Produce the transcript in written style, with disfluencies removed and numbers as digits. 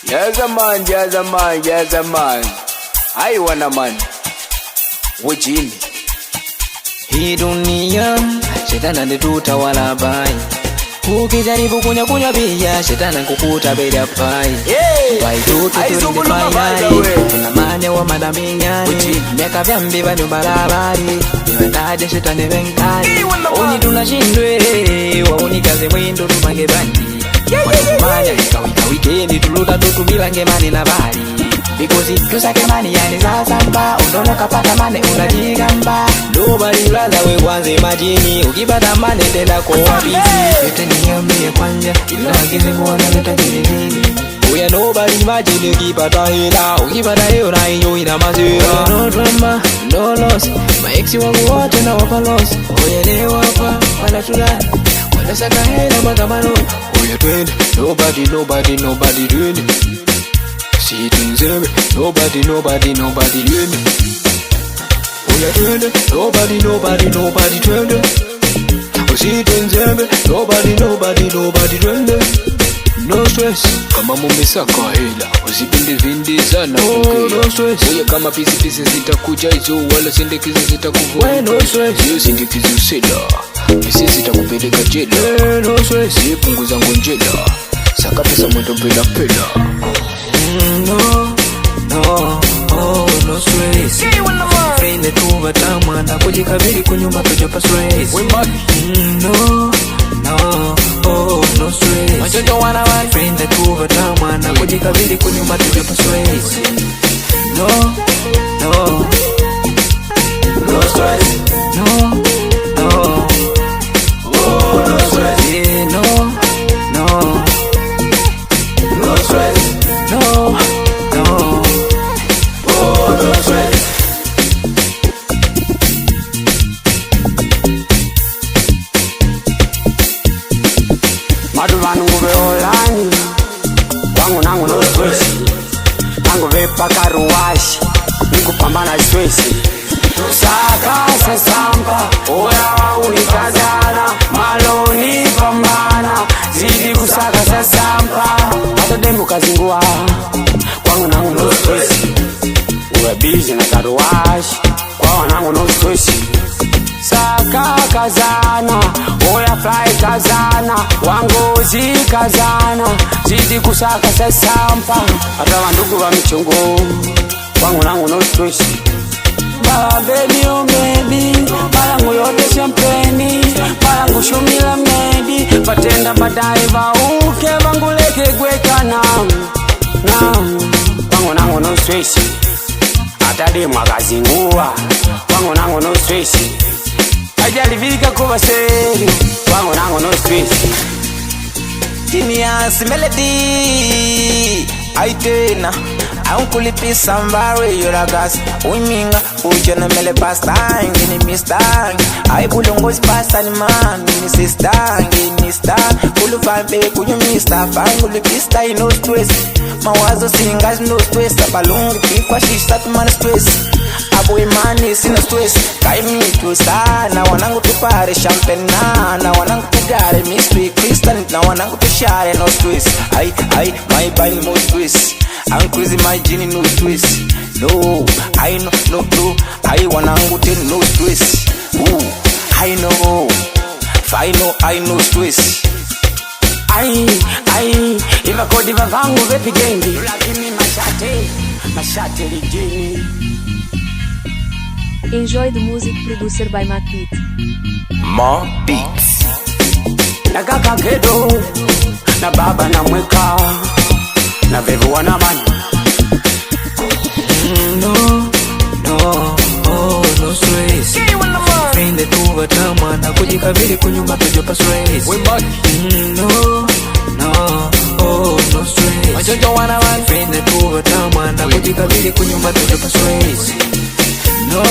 Yes, a man, yes, a man, yes, a man. I want a man. Wajini. Hii dunia shetani nituta wala bai. Ukijaribu kunya bia shetani kukuta beda pai. Bai tutu tulipai. Tunamanya wa madaminya. Miaka vyambi bado barabari. Niwataje shetani venkai. Oni tunashindwe. Waoni kazi mwendo tupange bandi. Wanumanya kawita weekendi tuluta tutubilange mani na bari. Because tusake mani yani sasamba. Undono kapata mane unajigamba. Nobody rather we kwanze majini. Ukipata mane tenda kwa busy. Yote niambie kwanja ila gize kuona nitajirili. Uya nobody imagine ukipata hela. Ukipata hela inyo ina mazira. No drama, no loss. My ex wangu wote na wapa loss. Uya leo hapa wanatulani. Wanasaka hela makamano. Uya twende. Nobody twende. Sitting there, nobody twende. Uya twende. Nobody twende. Sitting there, nobody twende. No stress, kama mumesaka hela usipinde vindi sana kukea. No stress, uya kama pisi zitakuja hizo wala sindikizo zitakuvua. No stress, hiyo sindikizo usela pisi zitakupeleka jela. No stress, hiyo punguza ngonjela sakata sa mwendo pela. No stress. Friend tu batama na kujikabili kunyuma tujopa stress. No stress. Majojo wana one friend tu batama na kujikabili kunyuma tujopa stress. No stress. No stress. Yeah, no stress. No stress. Madu vanu ngube olani wangu nangu no stress. Nangu vepa karuwashi nikupambana stress. Saka sasamba oya unikazana maloni pambana zidi kusaka sasamba. Hata demu kazingua wangu nangu no stress. Uwe busy na karuwashi kwa wanangu no stress. Saka kazana oya fly kazana wangozi kazana zidi kusaka sasampa. Hata wandugu wa michongo wangu nangu no stress. Bala baby oh baby balangu yote champagne balangu shumila medi patenda badai vauke vanguleke gwekana wangu nangu no stress. Hata demu akazingua wangu nangu no stress. Ajalivika kuwa seri wangu nangu no stress. Genius melody aitena aukulipisa mbari yoragas uiminga ujana mele pasta ngini mistang ai bulongozi pasta ni man ni sister ngini star ulufambe kunyo mister fangulu pista no stress. Mawazo singas no stress abalungu kikwa shisha tumana stress. Abo imani sina stress kaimi tu sana wanangu tupare champagne na wanangu tugare mystery Christian na wanangu tushare no stress. I my body no stress. I'm crazy my genie no stress. No I no I wanangu ten no stress. I know I no stress. Iva kodi vangu vepi gengi lakini mashate lijini. Enjoy the music producer by Matt Beat. Ma Beats. Na kaka kedo na baba na mweka na vevu wana mani. No stress. Friend tu batama na kujikabili kunyuma tujopa stress. No stress. Majojo wana one friend tu batama na kujikabili kunyuma tujopa stress. No